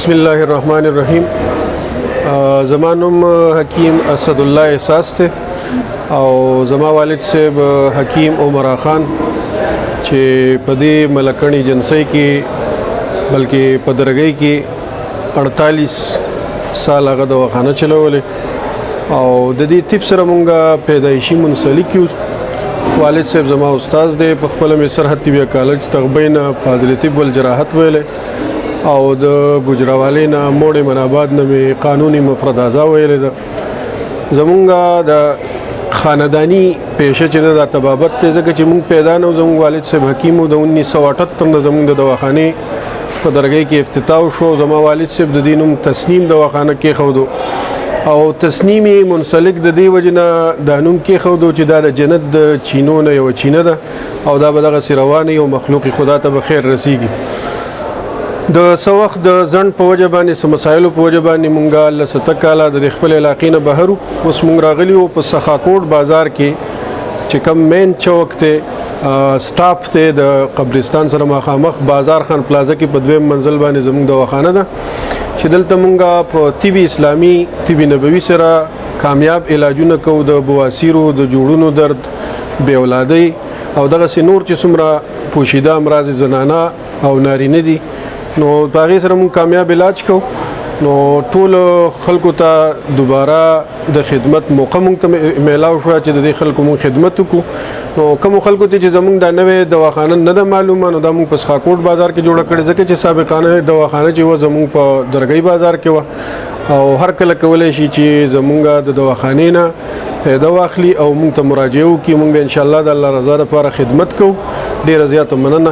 بسم الله الرحمن الرحیم. زمانم حکیم اسد الله احساس ته او زما والد صاحب حکیم عمر خان چې په دې ملکړی جنسي کې بلکې په درګۍ کې 48 سال هغه دواخانه چلولې او د دې طب سره مونږه پیدایشي منسلک یو. والد صاحب زما استاد دی، په خپل مې سرحد طبي کالج تغبین فاضل طب والجراحت ویلې او د ګجراوالۍ نه موړې مناباد نه مې قانوني مفرد اعضا ویلې ده. زمونږه د خاندانی پیشه چې د طبابت ته ځکه چې مونږ پیدا نه زموږ والد صاحب حکیم د 1978 نه زمونږ د دواخانې په درګۍ کې افتتاح شو. زما والد صاحب د دې نوم تسنیم دواخانه کېښودو او تسنیمي منسلک د دې وجې نه دا نوم کېښودو چې دا د جنت د چینو نه یوه چینه ده او دا به دغسې روانه یو مخلوق خدا ته به خیر رسیږي. د څه وخت د ځنډ په وجه باندې څه مسایلو په وجه باندې مونږه لسته کاله د خپل علاقې نه بهر اوس مونږ راغلي وو په سخاکوټ بازار کې چې کوم مین چوک ته سټاپ ته د قبرستان سره مخامخ بازار خان پلازا کې په دویم منزل باندې زموږ دواخانه ده چې دلته مونږه په طب اسلامي طب نبوي سره کامیاب علاجونه کوو د بواسیرو د جوړونو درد بې اولادۍ او دغسې نور چې څومره پوشیده امراض زنانه او نارینه دي نو په هغې سره مونږ کامیاب علاج کوو. نو ټول خلکو ته دوباره د خدمت موقع مونږ ته میلاو شوه چې د دې خلکو مونږ خدمت وکړو. نو کومو خلکو ته چې زمونږ دا نوې دواخانه نه ده معلومه نو دا مونږ په سخاکوټ بازار کې جوړه کړې ځکه چې سابقانه دواخانه چې وه زمونږ په درګۍ بازار کې وه او هر کله کولی شي چې زمونږ د دواخانې نه فایده واخلي او مونږ ته مراجعه وکړي. مونږ به انشاءالله د الله رضا لپاره خدمت کوو. ډېره زیاته مننه.